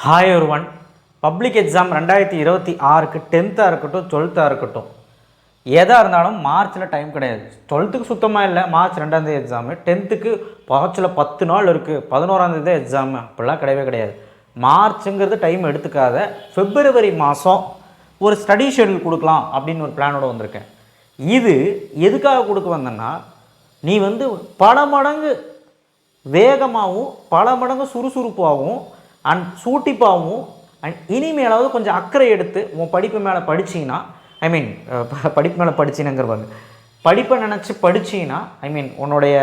Hi ஒருவன் public exam 2026க்கு 10th இருக்கட்டும் 12th இருக்கட்டும் எதாக இருந்தாலும் மார்ச்சில் டைம் கிடையாது. 12th சுத்தமாக இல்லை, மார்ச் 2 எக்ஸாமு. 10th மார்ச்சில் 10 நாள் இருக்குது, 11 தான் எக்ஸாமு. அப்படிலாம் கிடையவே கிடையாது. மார்ச்சுங்கிறது டைம் எடுத்துக்காத, பிப்ரவரி மாதம் ஒரு ஸ்டடி ஷெடியூல் கொடுக்கலாம் அப்படின்னு ஒரு பிளானோடு வந்திருக்கேன். இது எதுக்காக கொடுக்க வந்தேன்னா, நீ பல மடங்கு வேகமாகவும் பல மடங்கு சுறுசுறுப்பாகவும் அண்ட் சூட்டிப்பாகவும் அண்ட் இனிமேலாவது கொஞ்சம் அக்கறை எடுத்து உன் படிப்பு மேலே படிச்சிங்கன்னா, படிப்பு மேலே படிச்சினங்கிறவாங்க, படிப்பை நினச்சி படிச்சிங்கன்னா, உன்னுடைய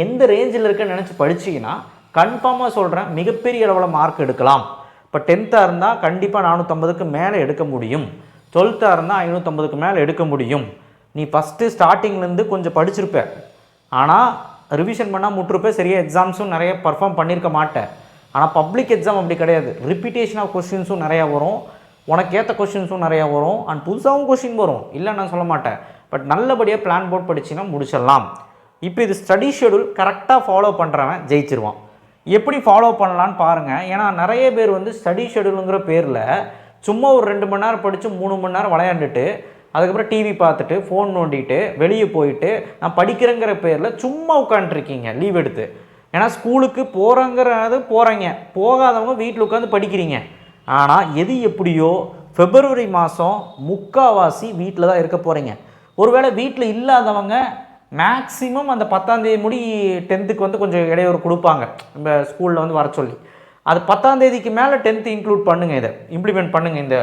எந்த ரேஞ்சில் இருக்குன்னு நினச்சி படிச்சிங்கன்னா கன்ஃபார்மாக சொல்கிறேன், மிகப்பெரிய அளவில் மார்க் எடுக்கலாம். இப்போ 10th இருந்தால் கண்டிப்பாக 450க்கு மேலே எடுக்க முடியும். 12th இருந்தால் 550க்கு மேலே எடுக்க முடியும். நீ ஃபஸ்ட்டு ஸ்டார்டிங்லேருந்து கொஞ்சம் படிச்சிருப்ப, ஆனால் ரிவிஷன் பண்ணால் முட்டிருப்பேன், சரியாக எக்ஸாம்ஸும் நிறைய பர்ஃபார்ம் பண்ணியிருக்க மாட்டேன். ஆனால் பப்ளிக் எக்ஸாம் அப்படி கிடையாது. ரிப்பீட்டேஷன் ஆஃப் கொஸ்டின்ஸும் நிறையா வரும், உனக்கு ஏற்ற கொஸ்டின்ஸும் நிறையா வரும், அண்ட் புதுசாகவும் கொஸ்டின் வரும், இல்லை நான் சொல்ல மாட்டேன். பட் நல்லபடியாக பிளான் போட்டு படிச்சின்னா முடிச்சிடலாம். இப்போ இது ஸ்டடி ஷெடியூல் கரெக்டாக ஃபாலோ பண்ணுறவன் ஜெயிச்சிருவான். எப்படி ஃபாலோ பண்ணலான்னு பாருங்கள். ஏன்னா நிறைய பேர் ஸ்டடி ஷெடியூலுங்கிற பேரில் சும்மா ஒரு 2 மணி நேரம் படித்து 3 மணி நேரம் விளையாண்டுட்டு அதுக்கப்புறம் டிவி பார்த்துட்டு ஃபோன் நோண்டிட்டு வெளியே போயிட்டு நான் படிக்கிறேங்கிற பேரில் சும்மா உட்காந்துருக்கீங்க லீவ் எடுத்து. ஏன்னா ஸ்கூலுக்கு போகிறங்கிறது போகிறீங்க, போகாதவங்க வீட்டில் உட்காந்து படிக்கிறீங்க. ஆனால் எது எப்படியோ பிப்ரவரி மாதம் முக்கால்வாசி வீட்டில் தான் இருக்க போகிறீங்க. ஒருவேளை வீட்டில் இல்லாதவங்க மேக்ஸிமம் அந்த 10ஆம் தேதி முடி 10th கொஞ்சம் இடையூறு கொடுப்பாங்க, நம்ம ஸ்கூலில் வர சொல்லி. அது 10ஆம் தேதிக்கு மேலே 10th இன்க்ளூட் பண்ணுங்கள், இதை இம்ப்ளிமெண்ட் பண்ணுங்கள் இந்த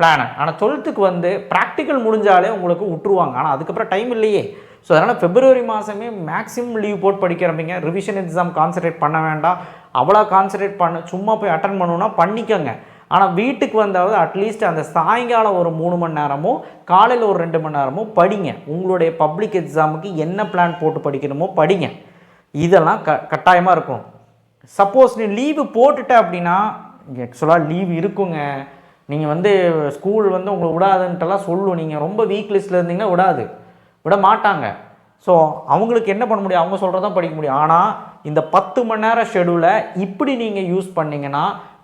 பிளானை. ஆனால் 12th ப்ராக்டிக்கல் முடிஞ்சாலே உங்களுக்கு விட்டுருவாங்க. ஆனால் அதுக்கப்புறம் டைம் இல்லையே. ஸோ அதனால் பிப்ரவரி மாதமே மேக்ஸிமம் லீவ் போட்டு படிக்கிறப்பீங்க. ரிவிஷன் எக்ஸாம் கான்சன்ட்ரேட் பண்ண வேண்டாம், அவ்வளோ கான்சன்ட்ரேட் பண்ண, சும்மா போய் அட்டன் பண்ணணுன்னா பண்ணிக்கோங்க. ஆனால் வீட்டுக்கு வந்தாவது அட்லீஸ்ட் அந்த சாயங்காலம் ஒரு 3 மணி நேரமோ காலையில் ஒரு 2 மணி நேரமோ படிங்க. உங்களுடைய பப்ளிக் எக்ஸாமுக்கு என்ன பிளான் போட்டு படிக்கணுமோ படிங்க. இதெல்லாம் கட்டாயமாக இருக்கும். சப்போஸ் நீ லீவு போட்டுட்ட அப்படின்னா, ஆக்சுவலாக லீவ் இருக்குங்க, நீங்கள் ஸ்கூல் உங்களை விடாதுன்ட்டுலாம் சொல்லும். நீங்கள் ரொம்ப வீக் லிஸ்ட்டில் இருந்தீங்கன்னா விட மாட்டாங்க. ஸோ அவங்களுக்கு என்ன பண்ண முடியும், அவங்க சொல்கிறதான் படிக்க முடியும். ஆனால் இந்த 10 மணி நேரம் ஷெடியூலை இப்படி நீங்கள் யூஸ் பண்ணிங்கன்னா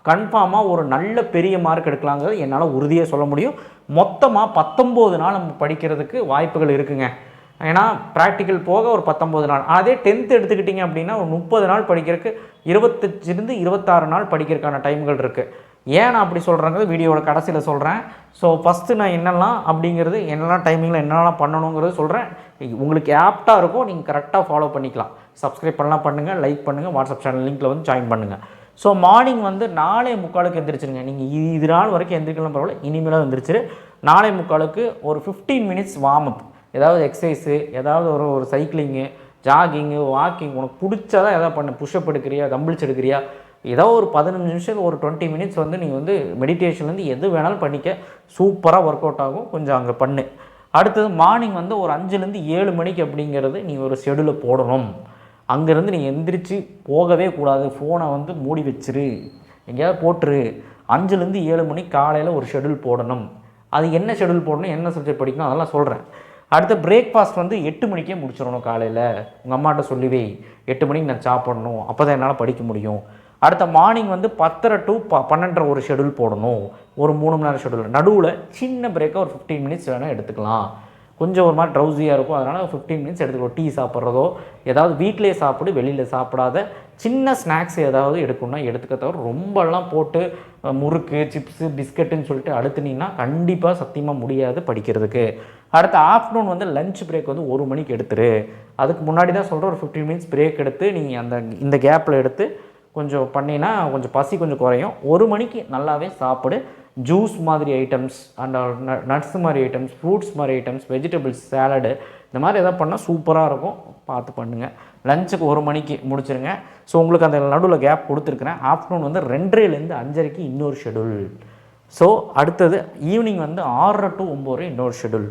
கன்ஃபார்மாக ஒரு நல்ல பெரிய மார்க் எடுக்கலாங்கிறது என்னால் உறுதியாக சொல்ல முடியும். மொத்தமாக 19 நாள் நம்ம படிக்கிறதுக்கு வாய்ப்புகள் இருக்குங்க. ஏன்னா ப்ராக்டிக்கல் போக ஒரு 19 நாள். அதே 10th எடுத்துக்கிட்டிங்க அப்படின்னா ஒரு 30 நாள் படிக்கிறதுக்கு, 25 26 நாள் படிக்கிறதுக்கான டைம்கள் இருக்குது. ஏன் நான் அப்படி சொல்கிறேங்கிறது வீடியோட கடைசியில் சொல்கிறேன். ஸோ ஃபஸ்ட்டு நான் என்னெல்லாம் அப்படிங்கிறது, என்னெல்லாம் டைமிங்கில் என்னெல்லாம் பண்ணணுங்கிறது சொல்கிறேன். உங்களுக்கு ஆப்டாக இருக்கும், நீங்கள் கரெக்டாக ஃபாலோ பண்ணிக்கலாம். சப்ஸ்கிரைப் பண்ணலாம் பண்ணுங்கள், லைக் பண்ணுங்கள், வாட்ஸ்அப் சேனல் லிங்க்கில் ஜாயின் பண்ணுங்கள். So morning 4:45 எந்திரிச்சிருங்க. நீங்கள் இது நாள் வரைக்கும் எந்திரிக்கலாம் பரவாயில்ல, இனிமேலாக எந்திரிச்சிரு. 4:45 ஒரு 15 மினிட்ஸ் வார்ம் அப், ஏதாவது எக்ஸசைஸு, ஏதாவது ஒரு சைக்கிளிங்கு, ஜாகிங்கு, வாக்கிங், உனக்கு பிடிச்சதான் எதாவது பண்ணு. புஷ்அப் எடுக்கிறியா, தம்பிள்ஸ் எடுக்கிறியா, ஏதோ ஒரு 15 நிமிஷம் ஒரு 20 மினிட்ஸ் நீங்கள் மெடிடேஷன்லேருந்து எது வேணாலும் பண்ணிக்க, சூப்பராக ஒர்க் அவுட் ஆகும். கொஞ்சம் அங்கே பண்ணு. அடுத்தது மார்னிங் ஒரு 5லேருந்து 7 மணிக்கு அப்படிங்கிறது நீ ஒரு ஷெடியூலை போடணும். அங்கேருந்து நீங்கள் எந்திரிச்சு போகவே கூடாது. ஃபோனை மூடி வச்சிரு, எங்கேயாவது போட்டுரு. 5லேருந்து 7 மணிக்கு காலையில் ஒரு ஷெடியூல் போடணும். அது என்ன ஷெடியூல் போடணும், என்ன சப்ஜெக்ட் படிக்கணும், அதெல்லாம் சொல்கிறேன். அடுத்த பிரேக்ஃபாஸ்ட் 8 மணிக்கே முடிச்சிடணும். காலையில் உங்கள் அம்மாட்ட சொல்லிவே 8 மணிக்கு நான் சாப்பிடணும், அப்போ தான் என்னால் படிக்க முடியும். அடுத்த மார்னிங் 10:30 to 12:30 ஒரு ஷெடியூல் போடணும், ஒரு 3 மணி நேரம் ஷெடியூல். நடுவில் சின்ன பிரேக்காக ஒரு 15 மினிட்ஸ் வேணால் எடுத்துக்கலாம். கொஞ்சம் ஒரு மாதிரி ட்ரௌசியாக இருக்கும், அதனால் 15 மினிட்ஸ் எடுத்துக்கலாம். டீ சாப்பிட்றதோ, ஏதாவது வீட்டிலே சாப்பிடு, வெளியில் சாப்பிடாத சின்ன ஸ்நாக்ஸ் ஏதாவது எடுக்கணும்னா எடுத்துக்க. தவிர ரொம்பலாம் போட்டு முறுக்கு, சிப்ஸு, பிஸ்கட்டுன்னு சொல்லிட்டு அடுத்துனீங்கன்னா கண்டிப்பாக சத்தியமாக முடியாது படிக்கிறதுக்கு. அடுத்த ஆஃப்டர்நூன் லஞ்ச் பிரேக் 1 மணிக்கு எடுத்துரு. அதுக்கு முன்னாடி தான் சொல்கிற ஒரு 15 மினிட்ஸ் பிரேக் எடுத்து நீங்கள் இந்த கேப்பில் எடுத்து கொஞ்சம் பண்ணினா கொஞ்சம் பசி கொஞ்சம் குறையும். 1 மணிக்கு நல்லாவே சாப்பிடு. ஜூஸ் மாதிரி ஐட்டம்ஸ் அண்ட் நட்ஸ் மாதிரி ஐட்டம்ஸ், ஃப்ரூட்ஸ் மாதிரி ஐட்டம்ஸ், வெஜிடபிள்ஸ், சேலடு, இந்த மாதிரி எதாவது பண்ணால் சூப்பராக இருக்கும். பார்த்து பண்ணுங்கள். லஞ்சுக்கு 1 மணிக்கு முடிச்சிருங்க. ஸோ உங்களுக்கு அந்த நடுவில் கேப் கொடுத்துருக்குறேன். ஆஃப்டர்நூன் 2:30லேருந்து 5:30க்கு இன்னொரு ஷெடியூல். ஸோ அடுத்தது ஈவினிங் 6:30 to 9 இன்னொரு ஷெடியூல்.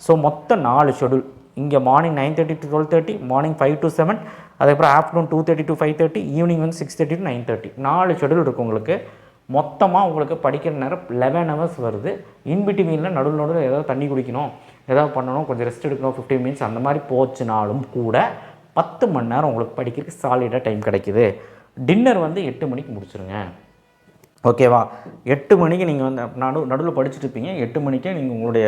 ஸோ மொத்தம் 4 ஷெடியூல். இங்கே மார்னிங் 9:30 to 12:30, மார்னிங் 5 to 7, அதுக்கப்புறம் afternoon 2:30 to 5:30, evening 6:30 to 9:30. 4 schedule இருக்குது உங்களுக்கு. மொத்தமாக உங்களுக்கு படிக்கிற நேரம் 11 hours வருது. இன்பிட்வீனில் நடுவில் ஏதாவது தண்ணி குடிக்கணும், ஏதாவது பண்ணணும், கொஞ்சம் ரெஸ்ட் எடுக்கணும், 15 மினிட்ஸ் அந்த மாதிரி போச்சுனாலும் கூட 10 மணி நேரம் உங்களுக்கு படிக்கிறதுக்கு சாலிடாக டைம் கிடைக்குது. டின்னர் வந்து 8 மணிக்கு முடிச்சிருங்க. ஓகேவா? 8 மணிக்கு நீங்கள் வந்து நடுவில் படிச்சுட்டு இருப்பீங்க. 8 மணிக்கே நீங்கள் உங்களுடைய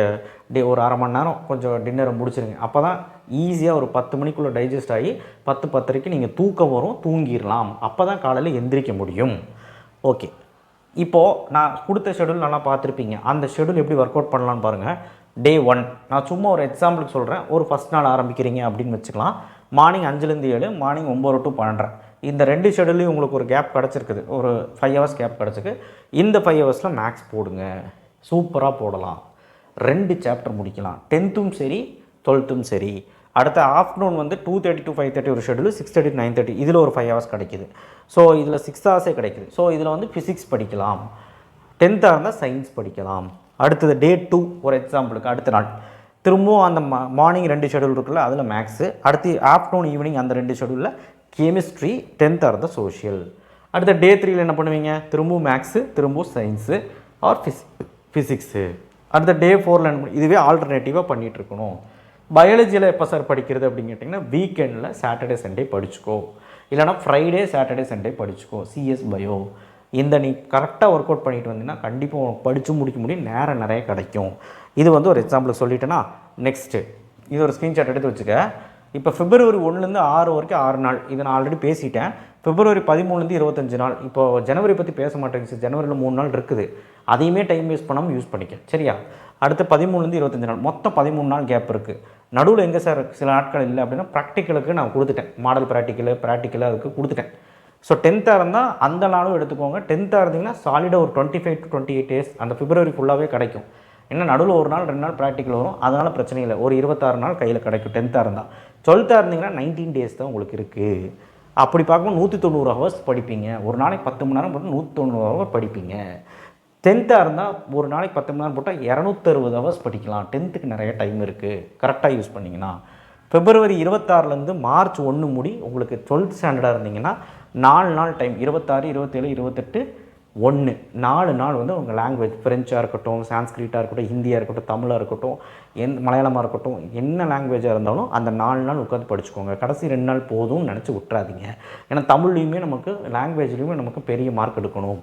ஒரு அரை மணி நேரம் கொஞ்சம் டின்னரை முடிச்சிருங்க. அப்போ தான் ஈஸியாக ஒரு 10 மணிக்குள்ளே டைஜஸ்ட் ஆகி 10-10:30க்கு நீங்கள் தூக்கம் வரும், தூங்கிடலாம். அப்போ தான் காலையில் எந்திரிக்க முடியும். ஓகே, இப்போது நான் கொடுத்த ஷெடியூல் நல்லா பார்த்துருப்பீங்க. அந்த ஷெடியூல் எப்படி ஒர்க் அவுட் பண்ணலான்னு பாருங்கள். டே 1 நான் சும்மா ஒரு எக்ஸாம்பிளுக்கு சொல்கிறேன். ஒரு ஃபஸ்ட் நாள் ஆரம்பிக்கிறீங்க அப்படின்னு வச்சுக்கலாம். மார்னிங் 5லேருந்து 7, மார்னிங் 9 to 12. இந்த 2 ஷெடியூலையும் உங்களுக்கு ஒரு கேப் கிடச்சிருக்குது, ஒரு 5 hours கேப் கிடச்சிருக்கு. இந்த 5 ஹவர்ஸில் மேக்ஸ் போடுங்க, சூப்பராக போடலாம். 2 சாப்டர் முடிக்கலாம். 10th சரி 12th சரி. அடுத்த ஆஃப்டர்நூன் வந்து 2:30 to 5:30 ஒரு ஷெடியூல், 6:30 to 9:30 இதில் ஒரு 5 hours கிடைக்குது. ஸோ இதில் 6 hours கிடைக்குது. ஸோ இதில் வந்து ஃபிசிக்ஸ் படிக்கலாம், 10th இருந்தால் சயின்ஸ் படிக்கலாம். அடுத்தது டே 2 ஒரு எக்ஸாம்பிளுக்கு அடுத்த நாள் திரும்பவும் அந்த மார்னிங் 2 ஷெடியூல் இருக்குல்ல, அதில் மேக்ஸு. அடுத்து ஆஃப்டர்நூன் ஈவினிங் அந்த 2 ஷெடியூலில் கெமிஸ்ட்ரி, 10th இருந்தால் சோஷியல். அடுத்த டே 3ல் என்ன பண்ணுவீங்க? திரும்பவும் மேக்ஸு, திரும்பவும் சயின்ஸு ஆர் ஃபிசிக்ஸு. அடுத்த டே 4ல் என்ன, இதுவே ஆல்டர்னேட்டிவாக பண்ணிகிட்ருக்கணும். பயாலஜியில் எப்போ சார் படிக்கிறது அப்படின்னு கேட்டிங்கன்னா, வீக்கெண்டில் சாட்டர்டே சண்டே படிச்சுக்கோ, இல்லைனா ஃப்ரைடே சாட்டர்டே சண்டே படிச்சுக்கோ. சிஎஸ் பயோ இந்த நீ கரெக்டாக ஒர்க் அவுட் பண்ணிட்டு வந்தீங்கன்னா கண்டிப்பாக உனக்கு படித்து முடிக்க முடியும், நேரம் நிறைய கிடைக்கும். இது வந்து ஒரு எக்ஸாம்பிளுக்கு சொல்லிட்டேன்னா, நெக்ஸ்ட்டு இது ஒரு ஸ்க்ரீன்ஷாட் எடுத்து வச்சுக்க. இப்போ February 1லேருந்து 6 வரைக்கும் 6 நாள், இதை நான் ஆல்ரெடி பேசிட்டேன். February 13லேருந்து 25 நாள். இப்போ ஜனவரி பற்றி பேச மாட்டேங்குது, ஜனவரியில் 3 நாள் இருக்குது, அதையுமே டைம் வேஸ்ட் பண்ணாமல் யூஸ் பண்ணிக்க, சரியா? அடுத்து 13லேருந்து 25 நாள், மொத்தம் 13 நாள் கேப் இருக்குது. நடுவில் எங்கே சார் சில நாட்கள் இல்லை அப்படின்னா, ப்ராக்டிக்கலுக்கு நான் கொடுத்துட்டேன், மாடல் ப்ராக்டிக்கலு அதுக்கு கொடுத்துட்டேன். ஸோ 10th இருந்தால் அந்த நாளும் எடுத்துக்கோங்க. 10th இருந்தீங்கன்னா சாலிடாக ஒரு 25 to 28 days அந்த February ஃபுல்லாகவே கிடைக்கும். ஏன்னா நடுவில் ஒரு நாள் 2 நாள் ப்ராக்டிக்கல் வரும், அதனால் பிரச்சனை இல்லை. ஒரு 26 நாள் கையில் கிடைக்கும் 10th இருந்தால். 12th இருந்தீங்கன்னா 19 days தான் உங்களுக்கு இருக்குது. அப்படி பார்க்கும்போது 190 hours படிப்பீங்க. ஒரு நாளைக்கு 10 மணி நேரம் போட்டு 190 hours படிப்பீங்க. 10th இருந்தால் ஒரு நாளைக்கு 10 மணி நேரம் போட்டால் 260 hours படிக்கலாம். 10th நிறைய டைம் இருக்குது, கரெக்டாக யூஸ் பண்ணிங்கன்னா. February 26லேருந்து March 1 முடி உங்களுக்கு 12th ஸ்டாண்டர்டாக இருந்தீங்கன்னா 4 நாள் டைம், 26, 27, 28, 1 4 நாள் வந்து உங்கள் லாங்குவேஜ் ஃப்ரெஞ்சாக இருக்கட்டும், சான்ஸ்கிரிட்டாக இருக்கட்டும், ஹிந்தியாக இருக்கட்டும், தமிழாக இருக்கட்டும், மலையாளமாக இருக்கட்டும், என்ன லாங்குவேஜாக இருந்தாலும் அந்த 4 நாள் உட்காந்து படிச்சுக்கோங்க. கடைசி 2 நாள் போதும்னு நினச்சி விட்றாதீங்க. ஏன்னா தமிழ்லையுமே நமக்கு லாங்குவேஜ்லேயுமே நமக்கு பெரிய மார்க் எடுக்கணும்,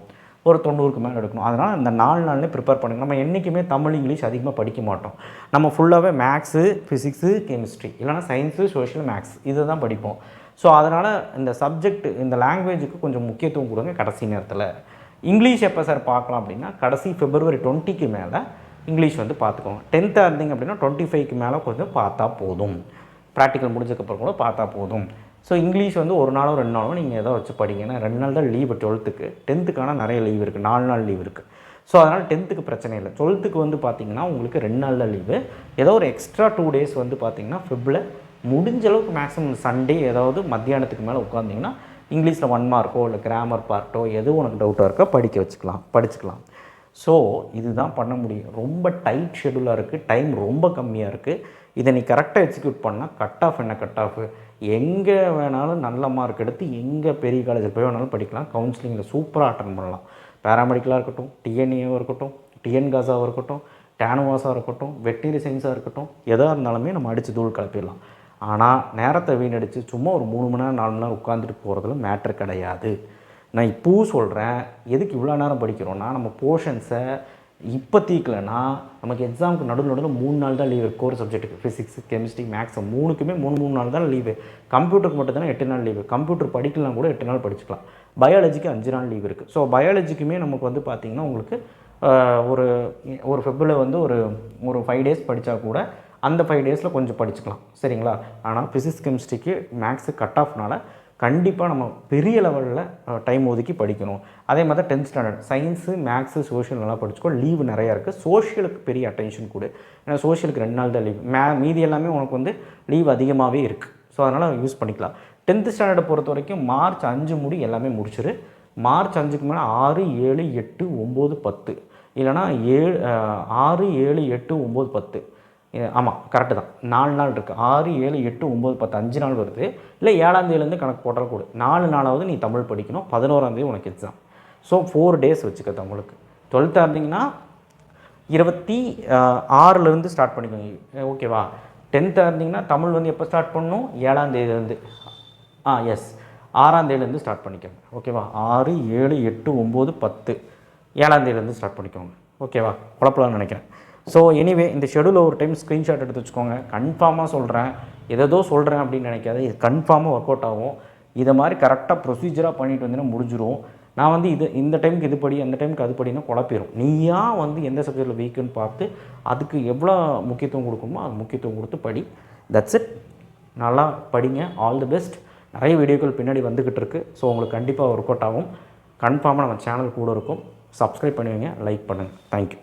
ஒரு 90க்கு மேலே எடுக்கணும். அதனால் அந்த 4 நாள்லேயே ப்ரிப்பேர் பண்ணுங்கள். நம்ம என்றைக்குமே தமிழ் இங்கிலீஷ் அதிகமாக படிக்க மாட்டோம். நம்ம ஃபுல்லாகவே மேக்ஸு, ஃபிசிக்ஸு, கெமிஸ்ட்ரி, இல்லைனா சயின்ஸு, சோஷியல், மேக்ஸ் இதை தான் படிப்போம். ஸோ அதனால் இந்த சப்ஜெக்ட் இந்த லாங்குவேஜுக்கு கொஞ்சம் முக்கியத்துவம் கொடுங்க. கடைசி நேரத்தில் இங்கிலீஷ் எப்போ சார் பார்க்கலாம் அப்படின்னா, கடைசி February 20க்கு மேலே இங்கிலீஷ் வந்து பார்த்துக்கோங்க. 10th இருந்தீங்க அப்படின்னா 25க்கு மேலே கொஞ்சம் பார்த்தா போதும், ப்ராக்டிக்கல் முடிஞ்சக்கப்புறம் கூட பார்த்தா போதும். ஸோ இங்கிலீஷ் வந்து ஒரு நாளோ 2 நாளோ நீங்கள் எதோ வச்சு படிங்க. ஏன்னா 2 நாள் தான் லீவு 12th. 10th நிறைய லீவ் இருக்குது, 4 நாள் லீவ் இருக்குது. ஸோ அதனால் 10th பிரச்சனை இல்லை. 12th வந்து பார்த்திங்கன்னா உங்களுக்கு 2 நாள் தான் லீவு. ஏதோ ஒரு எக்ஸ்ட்ரா 2 days வந்து பார்த்திங்கன்னா Febல முடிஞ்ச அளவுக்கு மேக்ஸிமம் சண்டே ஏதாவது மத்தியானத்துக்கு மேலே உட்காந்திங்கன்னா இங்கிலீஷில் 1 மார்க்கோ இல்லை கிராமர் பார்ட்டோ எது உனக்கு டவுட்டாக இருக்கோ படிச்சுக்கலாம். ஸோ இதுதான் பண்ண முடியும். ரொம்ப டைட் ஷெடியூலாக இருக்குது, டைம் ரொம்ப கம்மியாக இருக்குது. இதை நீ கரெக்டாக எக்ஸிக்யூட் பண்ணால் கட் ஆஃப் என்ன கட் ஆஃப் எங்கே வேணாலும் நல்ல மார்க் எடுத்து எங்கே பெரிய காலேஜில் போய் வேணாலும் படிக்கலாம். கவுன்சிலிங்கில் சூப்பராக அட்டன் பண்ணலாம். பேராமெடிக்கலாக இருக்கட்டும், டிஎன்ஏவாக இருக்கட்டும், டிஎன்காஸாக இருக்கட்டும், டேனுவாஸாக இருக்கட்டும், வெட்டினரி சயின்ஸாக இருக்கட்டும், எதாக இருந்தாலுமே நம்ம அடித்து தூள் கலப்பிடலாம். ஆனால் நேரத்தை வீணடித்து சும்மா ஒரு 3 மணி நேரம் 4 மணி நேரம் உட்காந்துட்டு போகிறதுல மேட்ரு கிடையாது. நான் இப்போவும் சொல்கிறேன், எதுக்கு இவ்வளோ நேரம் படிக்கிறோன்னா, நம்ம போர்ஷன்ஸை இப்போ தீக்கலைன்னா நமக்கு எக்ஸாமுக்கு நடுவில் 3 நாள் தான் லீவு. கோர் சப்ஜெக்ட்டுக்கு ஃபிசிக்ஸ், கெமிஸ்ட்ரி, மேக்ஸ் 3க்குமே 3 நாள் தான் லீவு. கம்ப்யூட்டருக்கு மட்டும் தானே 8 நாள் லீவு. கம்ப்யூட்டர் படிக்கலாம் கூட 8 நாள் படிச்சுக்கலாம். பயாலஜிக்கு 5 நாள் லீவ் இருக்குது. ஸோ பயாலஜிக்குமே நமக்கு வந்து பார்த்திங்கன்னா உங்களுக்கு ஒரு Febல வந்து ஒரு 5 days படித்தா கூட அந்த 5 daysல கொஞ்சம் படிச்சுக்கலாம், சரிங்களா? ஆனால் ஃபிசிக்ஸ், கெமிஸ்ட்ரிக்கு, மேக்ஸு கட் ஆஃப்னால கண்டிப்பாக நம்ம பெரிய லெவலில் டைம் ஒதுக்கி படிக்கணும். அதே மாதிரி தான் 10th standard science, maths, social நல்லா படிச்சுக்கோ. லீவு நிறையா இருக்குது. சோஷியலுக்கு பெரிய அட்டென்ஷன் கொடு. ஏன்னா சோஷியலுக்கு 2 நாள் தான் லீவ். மீதி எல்லாமே உனக்கு வந்து லீவ் அதிகமாகவே இருக்குது. ஸோ அதனால் யூஸ் பண்ணிக்கலாம். 10th ஸ்டாண்டர்டை பொறுத்த வரைக்கும் March 5 முடி எல்லாமே முடிச்சிரு. March 5க்கு மேலே 6, 7, 8, 9, 10 இல்லைனா 6, 7, 8, 9, 10 ஆமாம் கரெக்டு தான். 4 நாள் இருக்குது. 6, 7, 8, 9, 10 5 நாள் வருது. இல்லை 7ஆம் தேதியிலேருந்து கணக்கு போட்டால் கூட 4 நாளாவது நீ தமிழ் படிக்கணும். 11ஆம் தேதி உனக்கு எக்ஸாம். ஸோ 4 days வச்சுக்க தமிழுக்கு. 12th இருந்தீங்கன்னா 26லேருந்து ஸ்டார்ட் பண்ணிக்கோங்க, ஓகேவா? 10th இருந்தீங்கன்னா தமிழ் வந்து எப்போ ஸ்டார்ட் பண்ணணும்? 7ஆம் தேதியிலேருந்து. எஸ் 6ஆம் தேதியிலேருந்து ஸ்டார்ட் பண்ணிக்கோங்க. ஓகேவா? 6, 7, 8, 9, 10 7ஆம் தேதியிலேருந்து ஸ்டார்ட் பண்ணிக்கோங்க. ஓகேவா? குழப்பலாம்னு நினைக்கிறேன். ஸோ எனிவே இந்த ஷெடியூலை ஒரு டைம் ஸ்க்ரீன்ஷாட் எடுத்து வச்சுக்கோங்க. கன்ஃபார்மாக சொல்கிறேன், ஏதோ சொல்கிறேன் அப்படின்னு நினைக்காத, இது கன்ஃபார்மாக ஒர்க் அவுட் ஆகும். இதை மாதிரி கரெக்டாக ப்ரொசீஜராக பண்ணிட்டு வந்தீங்கன்னா முடிஞ்சிடும். நான் வந்து இந்த டைமுக்கு இது படி, அந்த டைமுக்கு அது படினா குழப்பிடும். நீயா வந்து எந்த சப்ஜெக்டில் வீக்குன்னு பார்த்து அதுக்கு எவ்வளோ முக்கியத்துவம் கொடுக்கணுமோ அது முக்கியத்துவம் கொடுத்து படி. That's it. நல்லா படிங்க. All the best. நிறைய வீடியோக்கள் பின்னாடி வந்துக்கிட்டு இருக்குது. ஸோ உங்களுக்கு கண்டிப்பாக ஒர்க் அவுட் ஆகும். கன்ஃபார்மாக நம்ம சேனல் கூட இருக்கும். சப்ஸ்கிரைப் பண்ணுவீங்க, லைக் பண்ணுங்கள். தேங்க்யூ.